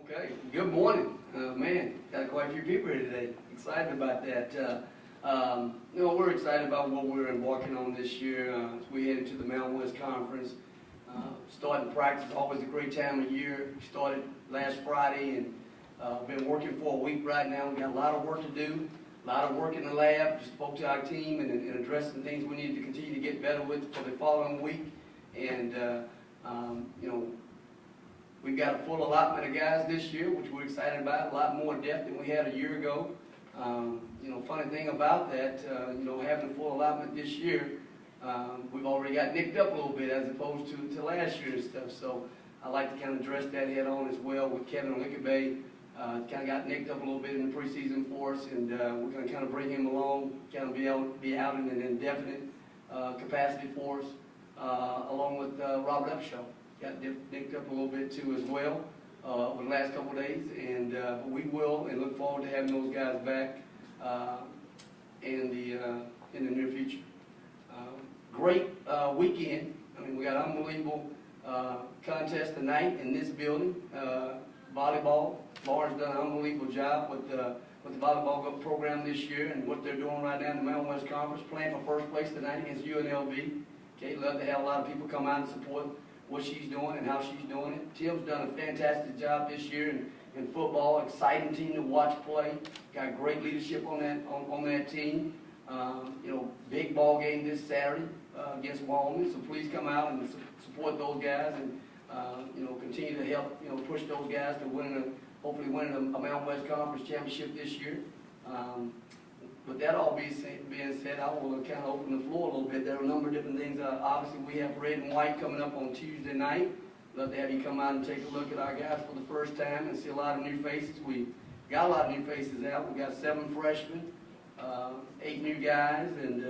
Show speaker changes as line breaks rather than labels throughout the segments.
Okay, good morning. Man, got quite a few people here today. Excited about that. We're excited about what we're embarking on this year. As we head into the Mountain West Conference. Starting practice, always a great time of year. We started last Friday and been working for a week right now. We got a lot of work to do, a lot of work in the lab. Just spoke to our team and addressed some things we need to continue to get better with for the following week. And, we've got a full allotment of guys this year, which we're excited about, a lot more depth than we had a year ago. Funny thing about that, having a full allotment this year, we've already got nicked up a little bit as opposed to last year and stuff. So I like to kind of address that head on as well with Kevin Wickabay. Kind of got nicked up a little bit in the preseason for us, and we're going to kind of bring him along, kind of be out in an indefinite capacity for us, along with Robert Upshaw. Got nicked up a little bit too as well over the last couple of days, and we will and look forward to having those guys back in the near future. Great weekend. I mean, we got an unbelievable contest tonight in this building. Volleyball. Lauren's done an unbelievable job with the volleyball program this year and what they're doing right now in the Mountain West Conference, playing for first place tonight against UNLV. Okay, love to have a lot of people come out and support what she's doing and how she's doing it. Tim's done a fantastic job this year in football. Exciting team to watch play. Got great leadership on that team. Big ball game this Saturday against Wyoming. So please come out and support those guys and continue to help push those guys to hopefully winning a Mountain West Conference championship this year. With that all being said, I will kind of open the floor a little bit. There are a number of different things. Obviously, we have red and white coming up on Tuesday night. Love to have you come out and take a look at our guys for the first time and see a lot of new faces. We got a lot of new faces out. We got 7 freshmen, 8 new guys, and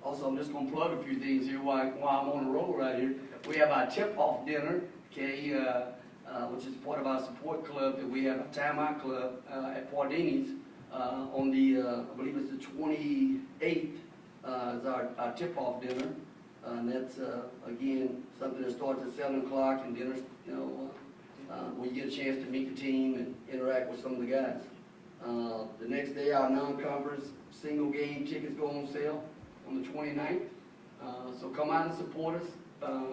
also, I'm just going to plug a few things here while I'm on the roll right here. We have our tip-off dinner, okay, which is part of our support club that we have, a timeout club at Pardini's. On the, I believe it's the 28th, is our tip-off dinner. And that's, again, something that starts at 7 o'clock, and dinner's, where you get a chance to meet the team and interact with some of the guys. The next day, our non-conference single game tickets go on sale on the 29th. So come out and support us.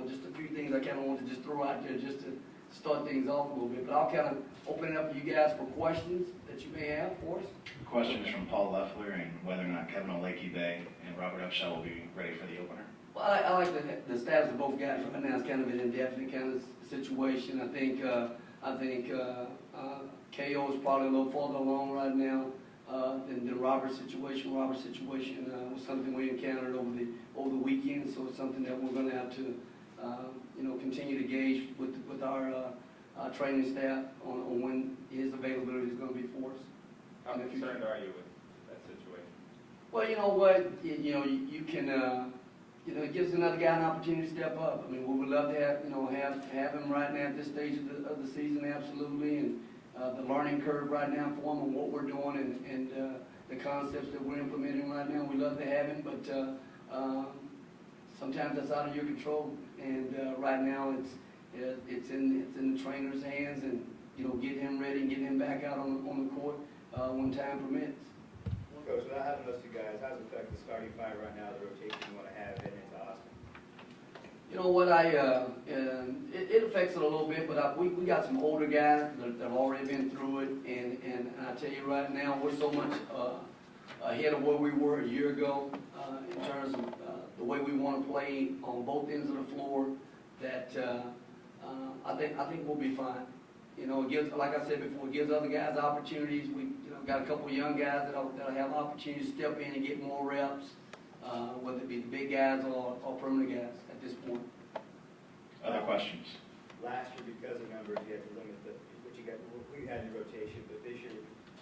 Just a few things I kind of want to just throw out there just to start things off a little bit. But I'll kind of open it up to you guys for questions that you may have for us.
The question is from Paul Leffler, and whether or not Kevin Olakey-Bay and Robert Upshaw will be ready for the opener.
Well, I like the status of both guys right now. It's kind of an indefinite kind of situation. I think KO is probably a little farther along right now than Robert's situation. Robert's situation was something we encountered over the weekend, so it's something that we're going to have to continue to gauge with our training staff on when his availability is going to be for us.
How concerned are you with that situation?
Well, you know what, you can, it gives another guy an opportunity to step up. I mean, we would love to have him right now at this stage of the season, absolutely, and the learning curve right now for him and what we're doing and the concepts that we're implementing right now. We love to have him, but sometimes that's out of your control. And right now, it's in the trainer's hands, and get him ready and get him back out on the court when time permits.
Coach, without having those two guys, how does it affect the starting five right now, the rotation you want to have heading into Austin?
You know what, it affects it a little bit, but we got some older guys that have already been through it, and I tell you right now, we're so much ahead of where we were a year ago in terms of the way we want to play on both ends of the floor, that I think we'll be fine. It gives, like I said before, it gives other guys opportunities. We got a couple of young guys that'll have opportunities to step in and get more reps, whether it be the big guys or permanent guys at this point.
Other questions?
Last year, because of numbers, you had to limit what you had in your rotation, but this year,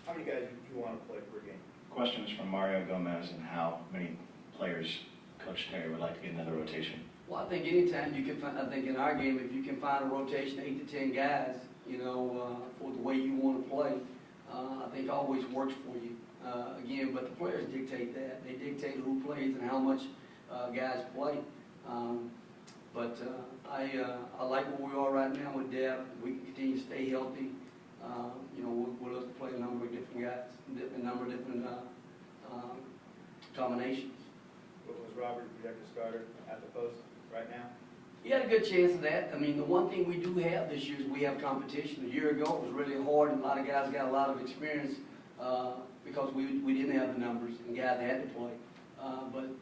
how many guys do you want to play per game?
Question is from Mario Gomez, and how many players Coach Terry would like to get another rotation?
Well, I think anytime you can find, I think in our game, if you can find a rotation, 8 to 10 guys, for the way you want to play, I think always works for you. Again, but the players dictate that. They dictate who plays and how much guys play. But I like where we are right now with depth. We can continue to stay healthy. You know, we'll look to play a number of different guys, a number of different combinations.
What was Robert, projected starter at the post right now?
He had a good chance of that. I mean, the one thing we do have this year is we have competition. A year ago, it was really hard, and a lot of guys got a lot of experience because we didn't have the numbers, and guys had to play.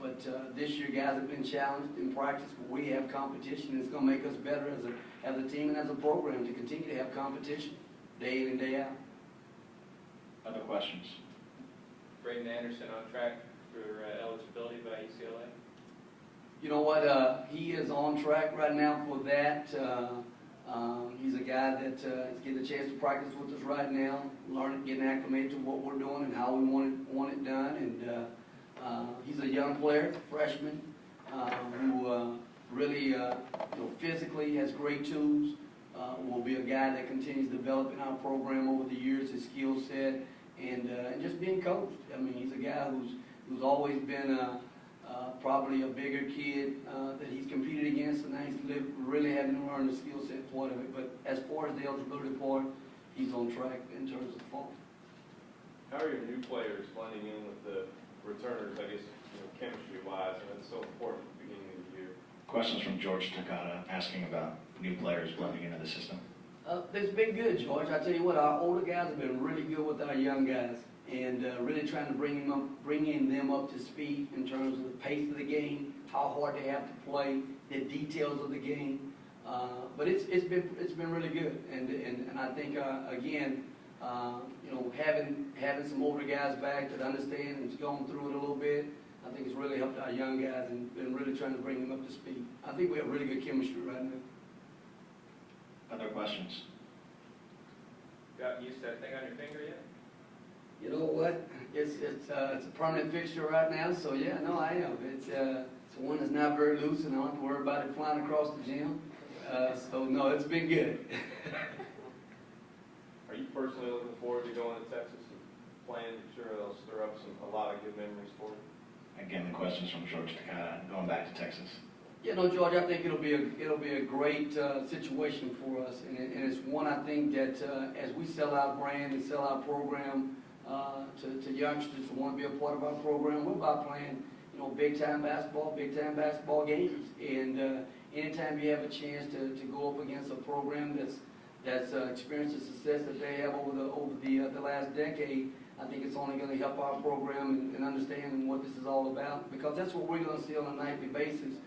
But this year, guys have been challenged in practice, but we have competition, and it's going to make us better as a team and as a program to continue to have competition day in and day out.
Other questions?
Braden Anderson on track for eligibility by UCLA?
You know what, he is on track right now for that. He's a guy that is getting a chance to practice with us right now, learning, getting acclimated to what we're doing and how we want it done. And he's a young player, freshman, who really, physically has great tools. Will be a guy that continues developing our program over the years, his skill set, and just being coached. I mean, he's a guy who's always been probably a bigger kid that he's competed against, and now he's really having to learn the skill set part of it. But as far as the eligibility part, he's on track in terms of the fall.
How are your new players blending in with the returners, I guess, chemistry-wise, and it's so important at the beginning of the year?
Questions from George Takata asking about new players blending into the system.
It's been good, George. I tell you what, our older guys have been really good with our young guys, and really trying to bringing them up to speed in terms of the pace of the game, how hard they have to play, the details of the game. But it's been really good, and I think again, having some older guys back that understand and going through it a little bit, I think it's really helped our young guys and really trying to bring them up to speed. I think we have really good chemistry right now.
Other questions?
Got used to that thing on your finger yet?
You know what? It's a permanent fixture right now, so yeah, no, I am. It's one that's not very loose, and I don't have to worry about it flying across the gym. So no, it's been good.
Are you personally looking forward to going to Texas and playing? Sure, it'll stir up a lot of good memories for you.
Again, the questions from George Takata, going back to Texas.
Yeah, no, George, I think it'll be a great situation for us, and it's one I think that as we sell our brand and sell our program to youngsters who want to be a part of our program, we're about playing, big time basketball games, and anytime you have a chance to go up against a program that's experienced the success that they have over the last decade, I think it's only going to help our program and understanding what this is all about, because that's what we're going to see on a nightly basis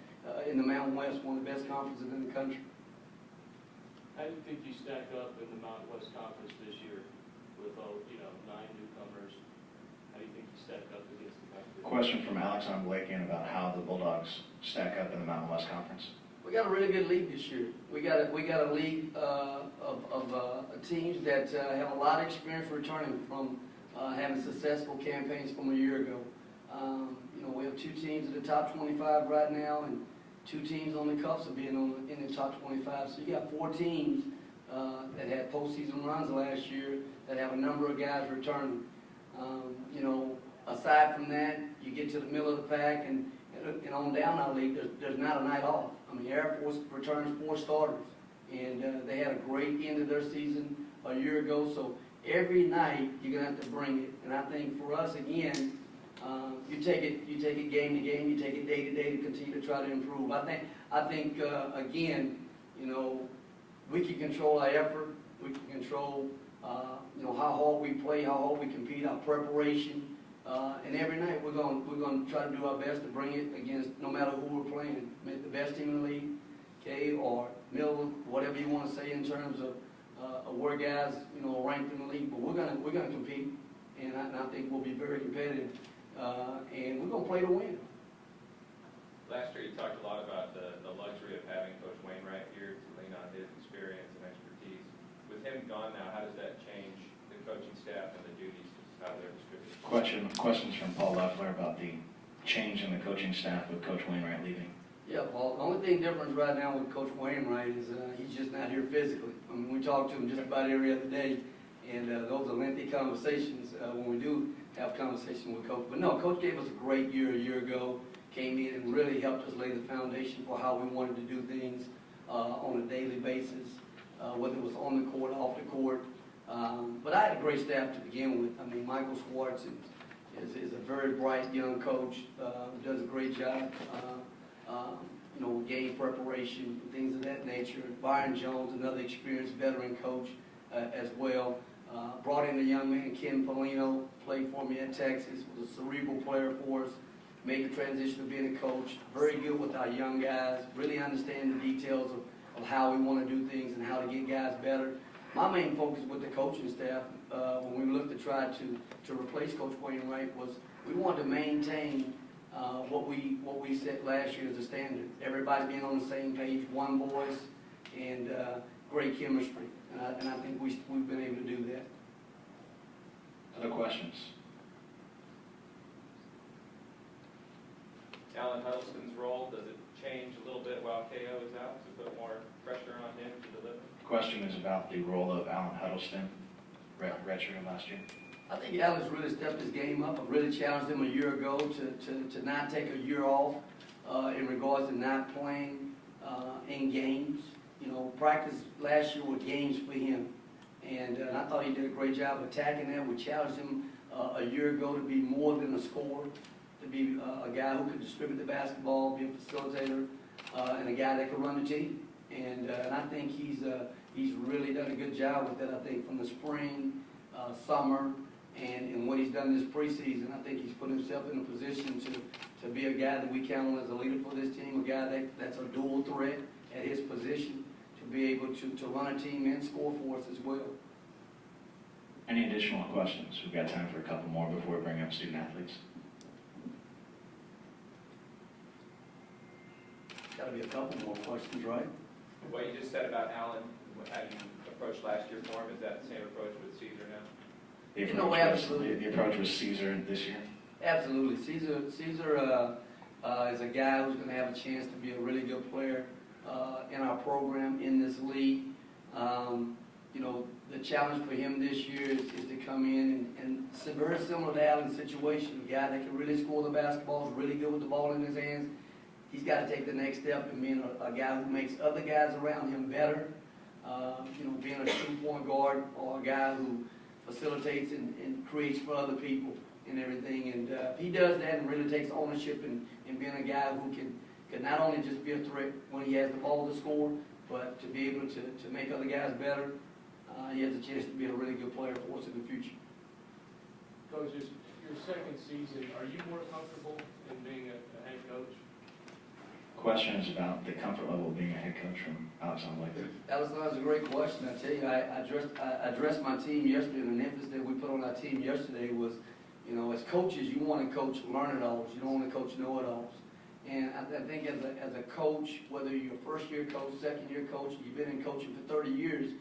in the Mountain West, one of the best conferences in the country.
How do you think you stack up in the Mountain West Conference this year with, 9 newcomers? How do you think you stack up against the competition?
Question from Alex on Blakian about how the Bulldogs stack up in the Mountain West Conference.
We got a really good league this year. We got a league of teams that have a lot of experience returning from having successful campaigns from a year ago. We have 2 teams in the top 25 right now, and 2 teams on the cusp of being in the top 25. So you got 4 teams that had postseason runs last year that have a number of guys returning. Aside from that, you get to the middle of the pack, and on down our league, there's not a night off. I mean, Air Force returns 4 starters, and they had a great end of their season a year ago. So every night you're gonna have to bring it, and I think for us again, you take it game to game, you take it day to day to continue to try to improve. I think again, we can control our effort, we can control how hard we play, how hard we compete, our preparation. And every night we're going to try to do our best to bring it against no matter who we're playing, the best team in the league, okay, or middle, whatever you want to say in terms of where guys ranked in the league. But we're gonna compete, and I think we'll be very competitive, and we're gonna play to win.
Last year, you talked a lot about the luxury of having Coach Wainwright here to lean on his experience and expertise. With him gone now, how does that change the coaching staff and the duties, how they're distributed?
Questions from Paul Leffler about the change in the coaching staff with Coach Wainwright leaving.
Yeah, Paul, the only thing different right now with Coach Wainwright is he's just not here physically. I mean, we talk to him just about every other day, and those are lengthy conversations when we do have conversations with Coach. But no, Coach gave us a great year a year ago, came in and really helped us lay the foundation for how we wanted to do things on a daily basis, whether it was on the court, off the court. But I had a great staff to begin with. I mean, Michael Schwartz is a very bright young coach, does a great job, with game preparation, things of that nature. Byron Jones, another experienced veteran coach as well. Brought in a young man, Ken Polino, played for me at Texas, was a cerebral player for us, made the transition to being a coach, very good with our young guys, really understand the details of how we want to do things and how to get guys better. My main focus with the coaching staff, when we looked to try to replace Coach Wainwright, was we wanted to maintain what we set last year as a standard. Everybody being on the same page, one voice, and great chemistry. And I think we've been able to do that.
Other questions?
Alan Huddleston's role, does it change a little bit while KO is out to put more pressure on him to deliver?
Question is about the role of Alan Huddleston, redshirt last year.
I think Alan's really stepped his game up. I really challenged him a year ago to not take a year off in regards to not playing in games. Practice last year were games for him. And I thought he did a great job attacking that. We challenged him a year ago to be more than a scorer, to be a guy who could distribute the basketball, be a facilitator, and a guy that could run the team. And I think he's really done a good job with that. I think from the spring, summer, and what he's done this preseason, I think he's put himself in a position to be a guy that we count on as a leader for this team, a guy that's a dual threat at his position, to be able to run a team and score for us as well.
Any additional questions? We've got time for a couple more before we bring up student athletes.
Got to be a couple more questions, right?
What you just said about Alan, how you approached last year for him, is that the same approach with Caesar now?
Absolutely.
The approach was Caesar this year.
Absolutely. Caesar is a guy who's going to have a chance to be a really good player in our program, in this league. The challenge for him this year is to come in and it's very similar to Alan's situation. A guy that can really score the basketball, is really good with the ball in his hands. He's got to take the next step and being a guy who makes other guys around him better. Being a true point guard or a guy who facilitates and creates for other people and everything. And he does that and really takes ownership in being a guy who can not only just be a threat when he has the ball to score, but to be able to make other guys better. He has a chance to be a really good player for us in the future.
Coach, this your second season, are you more comfortable in being a head coach?
Question is about the comfort level of being a head coach from Alexander Lake.
That was a great question. I tell you, I addressed my team yesterday, and the emphasis that we put on our team yesterday was, as coaches, you want to coach learn-it-alls. You don't want to coach know-it-alls. And I think as a coach, whether you're a first-year coach, second-year coach, you've been in coaching for 30 years,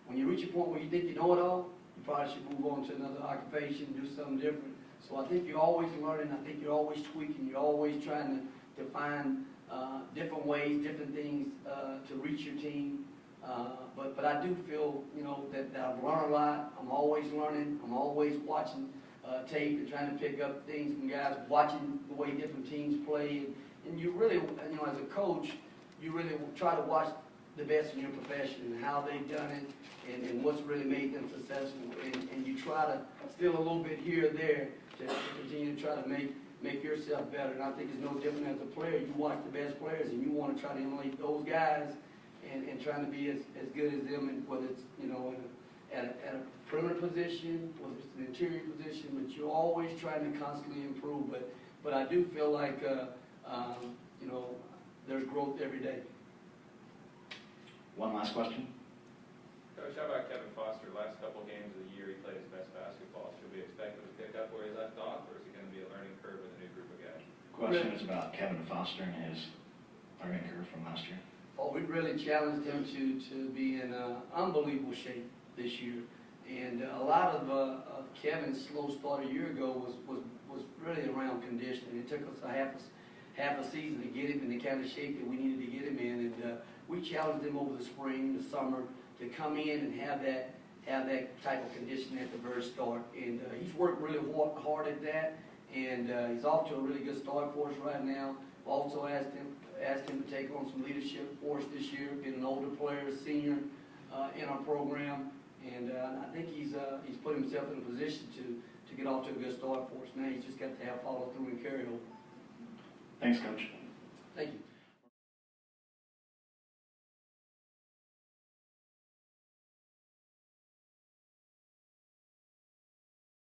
when you reach a point where you think you know it all, you probably should move on to another occupation, do something different. So I think you're always learning. I think you're always tweaking. You're always trying to find different ways, different things to reach your team. But I do feel, that I've learned a lot. I'm always learning. I'm always watching tape and trying to pick up things from guys, watching the way different teams play. And you really, as a coach, you really try to watch the best in your profession and how they've done it and what's really made them successful. And you try to steal a little bit here or there to continue to try to make yourself better. And I think it's no different as a player. You watch the best players and you want to try to emulate those guys and trying to be as good as them, and whether it's, at a perimeter position, whether it's an interior position, but you're always trying to constantly improve. But I do feel like, there's growth every day.
One last question.
Coach, how about Kevin Foster? Last couple games of the year, he played his best basketball. Should we expect him to pick up where he left off, or is it going to be a learning curve with a new group of guys?
Question is about Kevin Foster and his learning curve from last year.
Oh, we really challenged him to be in unbelievable shape this year. And a lot of Kevin's slow start a year ago was really around conditioning. It took us half a season to get him in the kind of shape that we needed to get him in. And we challenged him over the spring, the summer, to come in and have that type of conditioning at the very start. And he's worked really hard at that. and he's off to a really good start for us right now. Also asked him to take on some leadership for us this year, being an older player, a senior in our program, and I think he's put himself in a position to get off to a good start for us. Now he's just got to have follow through and carry over.
Thanks, Coach.
Thank you.